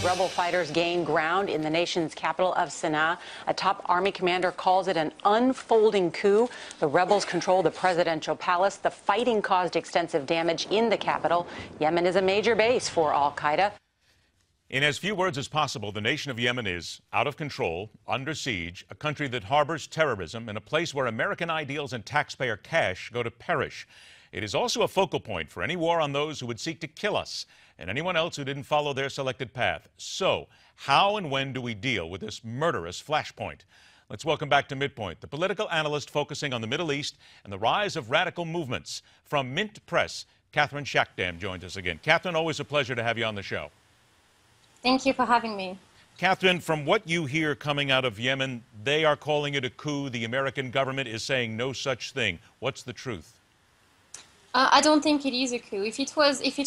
rebel fighters gain ground in the nation's capital of Sana'a. A top army commander calls it an unfolding coup. The rebels control the presidential palace. The fighting caused extensive damage in the capital. Yemen is a major base for al-Qaeda. In as few words as possible, the nation of Yemen is out of control, under siege, a country that harbors terrorism, and a place where American ideals and taxpayer cash go to perish. It is also a focal point for any war on those who would seek to kill us and anyone else who didn't follow their selected path. So, how and when do we deal with this murderous flashpoint? Let's welcome back to Midpoint, the political analyst focusing on the Middle East and the rise of radical movements. From Mint Press, Catherine Shakdam joins us again. Catherine, always a pleasure to have you on the show. Thank you for having me. Catherine, from what you hear coming out of Yemen, they are calling it a coup. The American government is saying no such thing. What's the truth? I don't think it is a coup. If it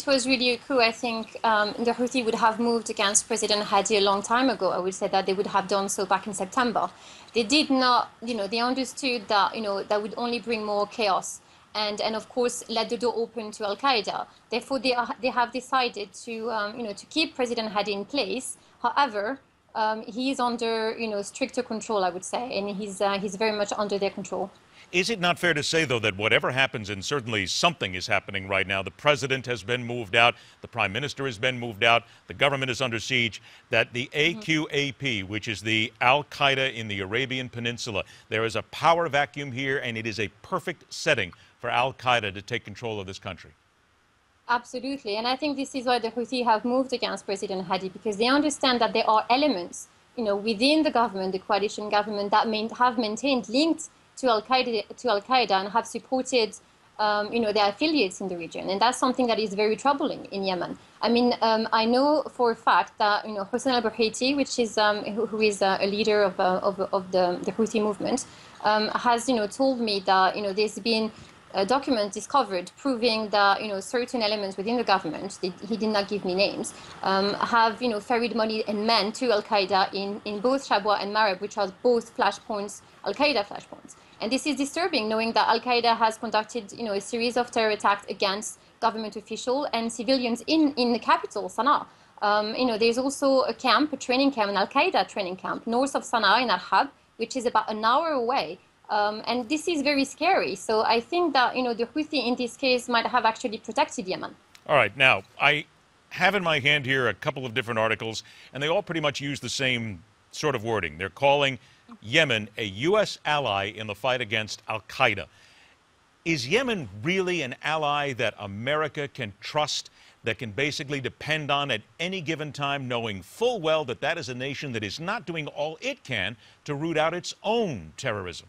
was really a coup, I think the Houthi would have moved against President Hadi a long time ago. I would say that they would have done so back in September. They did not, they understood that, that would only bring more chaos and of course let the door open to al-Qaeda. Therefore, they have decided to, to keep President Hadi in place. However, he is under, stricter control, I would say, and he's very much under their control. Is it not fair to say, though, that whatever happens, and certainly something is happening right now, the president has been moved out, the prime minister has been moved out, the government is under siege, that the AQAP, which is the al-Qaeda in the Arabian Peninsula, there is a power vacuum here, and it is a perfect setting for al-Qaeda to take control of this country? Absolutely, and I think this is why the Houthi have moved against President Hadi, because they understand that there are elements, within the government, the coalition government, that have maintained linked to al-Qaeda and have supported, their affiliates in the region, and that's something that is very troubling in Yemen. I mean, I know for a fact that Hossein al-Burhaiti, which is who is a leader of the Houthi movement, has told me that there's been a document discovered proving that certain elements within the government, he did not give me names, have ferried money and men to al-Qaeda in both Shabwa and Marib, which are both flashpoints, al-Qaeda flashpoints. And this is disturbing, knowing that al-Qaeda has conducted a series of terror attacks against government officials and civilians in the capital, Sana'a. There's also a camp, a training camp, an al-Qaeda training camp north of Sana'a in Al-Hab, which is about an hour away. And this is very scary. So I think that, the Houthi in this case might have actually protected Yemen. All right. Now, I have in my hand here a couple of different articles, and they all pretty much use the same sort of wording. They're calling Yemen a U.S. ally in the fight against al-Qaeda. Is Yemen really an ally that America can trust, that can basically depend on at any given time, knowing full well that that is a nation that is not doing all it can to root out its own terrorism?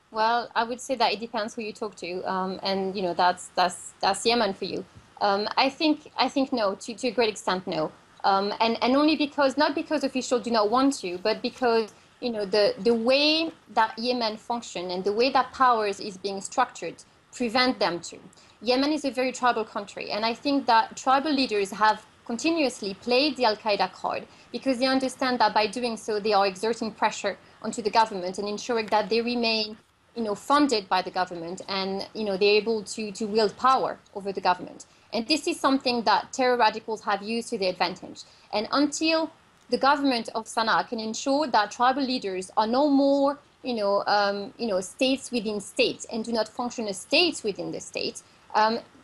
Well, I would say that it depends who you talk to, and that's Yemen for you. I think no, to a great extent no, and only because, not because officials do not want to, but because the way that Yemen function and the way that powers is being structured prevent them to. Yemen is a very tribal country, and I think that tribal leaders have continuously played the al-Qaeda card because they understand that by doing so they are exerting pressure onto the government and ensuring that they remain funded by the government, and they're able to wield power over the government. And this is something that terror radicals have used to their advantage. And until the government of Sana'a can ensure that tribal leaders are no more, states within states and do not function as states within the states,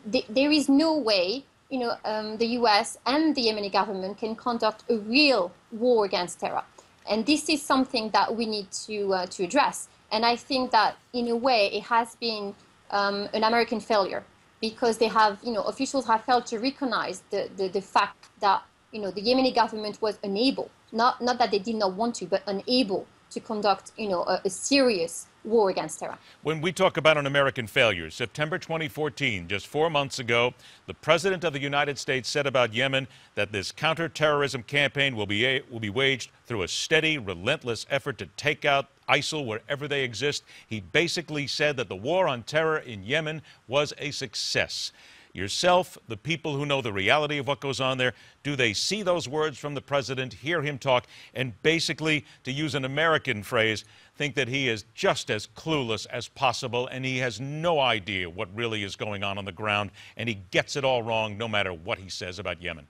there is no way, the U.S. and the Yemeni government can conduct a real war against terror. And this is something that we need to address. And I think that, in a way, it has been an American failure because they have, officials have failed to recognize the fact that, the Yemeni government was unable, not that they did not want to, but unable to conduct, a serious war against terror. When we talk about an American failure, September 2014, just 4 months ago, the President of the United States said about Yemen that this counterterrorism campaign will be waged through a steady, relentless effort to take out ISIL wherever they exist. He basically said that the war on terror in Yemen was a success. Yourself, the people who know the reality of what goes on there, do they see those words from the president, hear him talk, and basically, to use an American phrase, think that he is just as clueless as possible and he has no idea what really is going on the ground and he gets it all wrong no matter what he says about Yemen?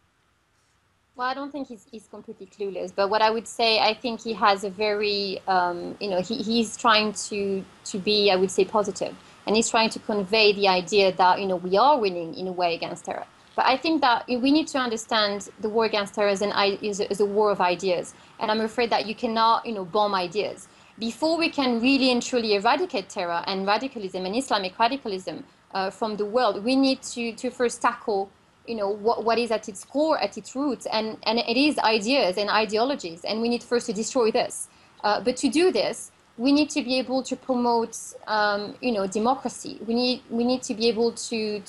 Well, I don't think he's completely clueless, but what I would say, I think he has a very, he's trying to be, I would say, positive, and he's trying to convey the idea that, we are winning in a way against terror. But I think that we need to understand the war against terror is a war of ideas, and I'm afraid that you cannot, bomb ideas. Before we can really and truly eradicate terror and radicalism and Islamic radicalism from the world, we need to first tackle what is at its core, at its roots, and it is ideas and ideologies, and we need first to destroy this. But to do this, we need to be able to promote, democracy. We need to be able to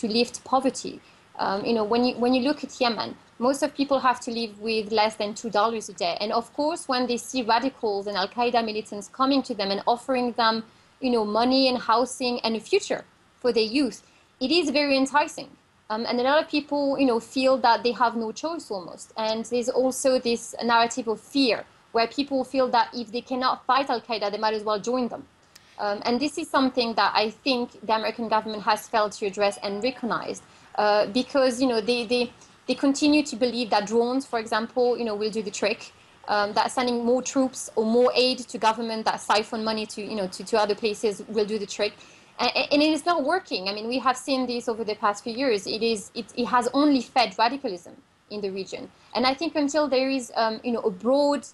lift poverty. When you look at Yemen, most of people have to live with less than $2 a day, and of course, when they see radicals and Al Qaeda militants coming to them and offering them, money and housing and a future for their youth, it is very enticing. And a lot of people, feel that they have no choice almost. And there's also this narrative of fear, where people feel that if they cannot fight Al-Qaeda, they might as well join them. And this is something that I think the American government has failed to address and recognize, because, they continue to believe that drones, for example, will do the trick, that sending more troops or more aid to government that siphon money to other places will do the trick. And it is not working. I mean, we have seen this over the past few years. It has only fed radicalism in the region. And I think until there is, a broad,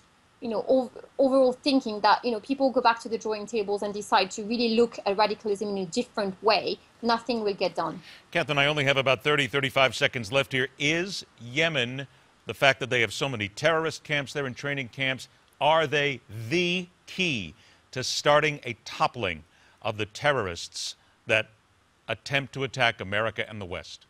overall thinking that, people go back to the drawing tables and decide to really look at radicalism in a different way, nothing will get done. Catherine, I only have about 35 seconds left here. Is Yemen, the fact that they have so many terrorist camps there and training camps, are they the key to starting a toppling of the terrorists that attempt to attack America and the West?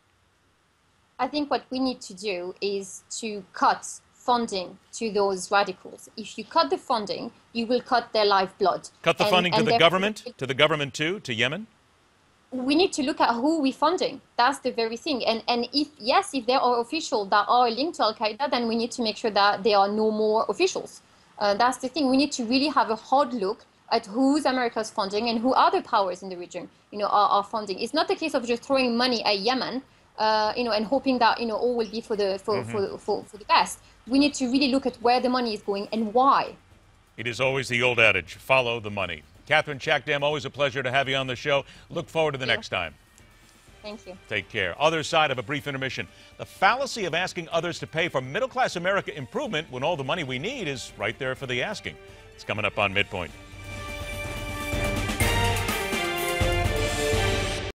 I think what we need to do is to cut funding to those radicals. If you cut the funding, you will cut their lifeblood. Cut the funding to the government too, to Yemen? We need to look at who we're funding. That's the very thing. And if there are officials that are linked to Al-Qaeda, then we need to make sure that there are no more officials. That's the thing. We need to really have a hard look at who's America's funding and who other powers in the region, are funding. It's not the case of just throwing money at Yemen, and hoping that, all will be for the best. We need to really look at where the money is going and why. It is always the old adage, follow the money. Catherine Shakdam, always a pleasure to have you on the show. Look forward to the next time. Thank you. Take care. Other side of a brief intermission. The fallacy of asking others to pay for middle-class America improvement when all the money we need is right there for the asking. It's coming up on Midpoint.